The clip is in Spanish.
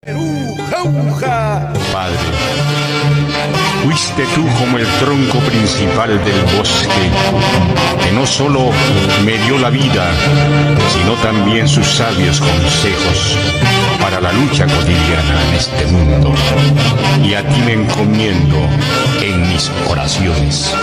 Perú, jauja. Padre, fuiste tú como el tronco principal del bosque, que no solo me dio la vida, sino también sus sabios consejos para la lucha cotidiana en este mundo. Y a ti me encomiendo en mis oraciones.